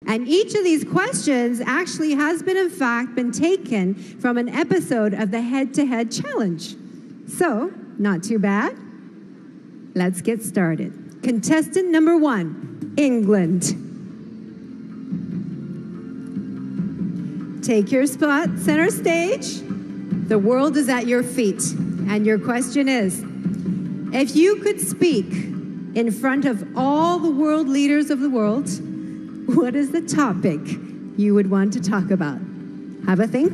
And each of these questions actually has been, in fact, been taken from an episode of the Head-to-Head Challenge. So, not too bad. Let's get started. Contestant number 1, England. Take your spot, center stage. The world is at your feet. And your question is, if you could speak in front of all the world leaders of the world, what is the topic you would want to talk about? Have a think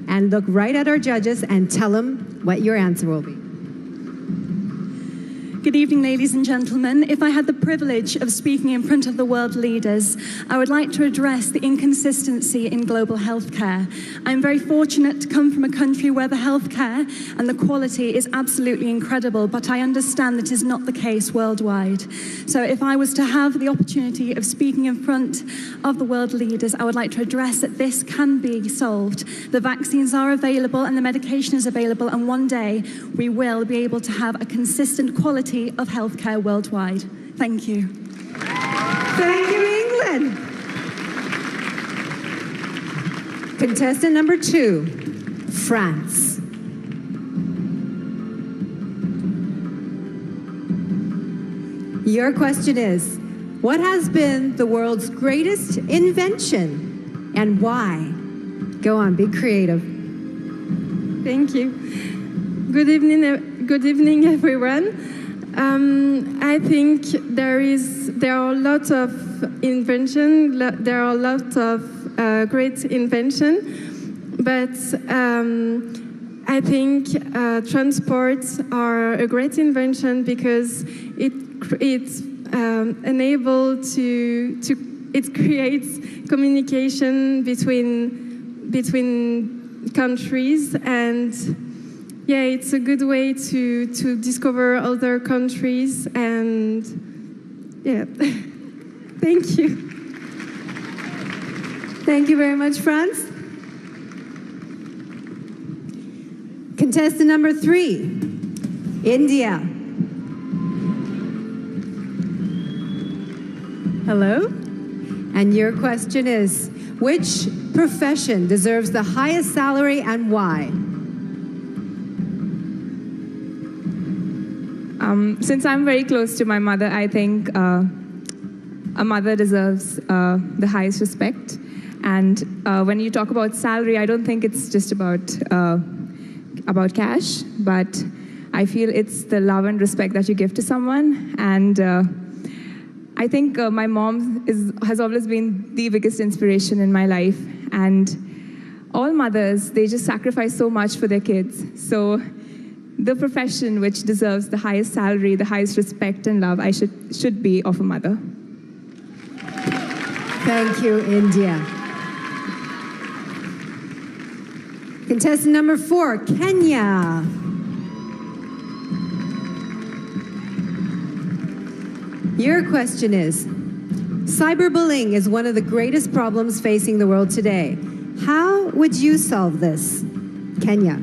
and look right at our judges and tell them what your answer will be. Good evening, ladies and gentlemen. If I had the privilege of speaking in front of the world leaders, I would like to address the inconsistency in global healthcare. I'm very fortunate to come from a country where the healthcare and the quality is absolutely incredible, but I understand that is not the case worldwide. So if I was to have the opportunity of speaking in front of the world leaders, I would like to address that this can be solved. The vaccines are available and the medication is available, and one day we will be able to have a consistent quality of healthcare worldwide. Thank you. Thank you, England. Contestant number 2, France. Your question is, what has been the world's greatest invention and why? Go on, be creative. Thank you. Good evening, everyone. I think there are a lot of invention. There are a lot of great invention, but I think transports are a great invention because it's unable to it creates communication between countries, and yeah, it's a good way to discover other countries, and yeah. Thank you. Thank you very much, France. Contestant number 3, India. Hello. And your question is, which profession deserves the highest salary and why? Since I'm very close to my mother, I think a mother deserves the highest respect. And when you talk about salary, I don't think it's just about cash, but I feel it's the love and respect that you give to someone. And I think my mom has always been the biggest inspiration in my life. And all mothers, they just sacrifice so much for their kids. So the profession which deserves the highest salary, the highest respect and love, should be of a mother. Thank you, India. Contestant number 4, Kenya. Your question is, cyberbullying is one of the greatest problems facing the world today. How would you solve this? Kenya.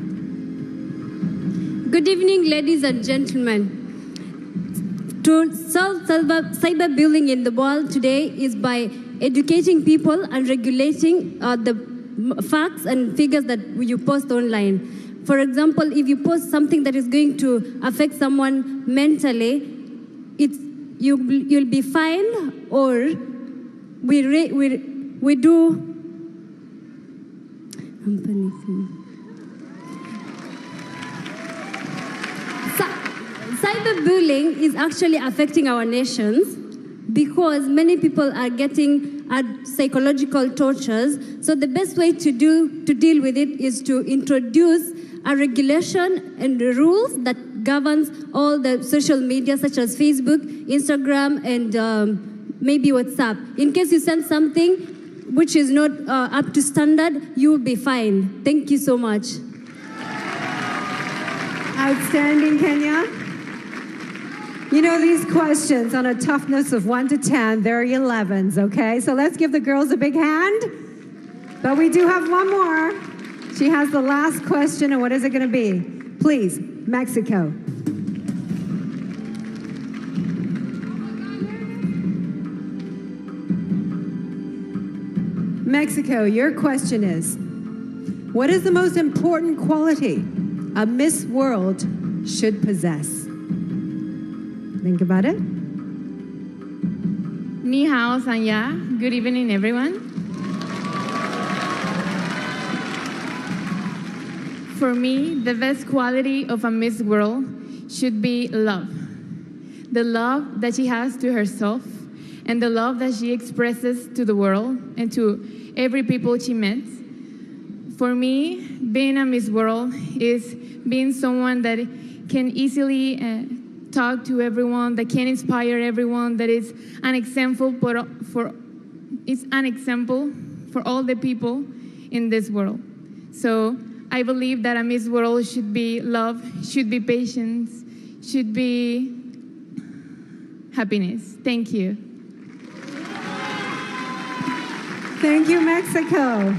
Good evening, ladies and gentlemen. To solve cyberbullying in the world today is by educating people and regulating the facts and figures that you post online. For example, if you post something that is going to affect someone mentally, you'll be fined, or we do. I'm panicking. Cyberbullying is actually affecting our nations because many people are getting psychological tortures. So the best way to deal with it is to introduce a regulation and rules that governs all the social media such as Facebook, Instagram, and maybe WhatsApp. In case you send something which is not up to standard, you will be fined. Thank you so much. Outstanding, Kenya. You know, these questions on a toughness of 1 to 10, they're 11s, okay? So let's give the girls a big hand. But we do have one more. She has the last question, and what is it going to be? Please, Mexico. Mexico, your question is, what is the most important quality a Miss World should possess? Think about it. Ni hao, Sanya. Good evening, everyone. For me, the best quality of a Miss World should be love. The love that she has to herself and the love that she expresses to the world and to every people she meets. For me, being a Miss World is being someone that can easily talk to everyone, that can inspire everyone, that is an example for all the people in this world. So I believe that a Miss World should be love, should be patience, should be happiness. Thank you. Thank you, Mexico.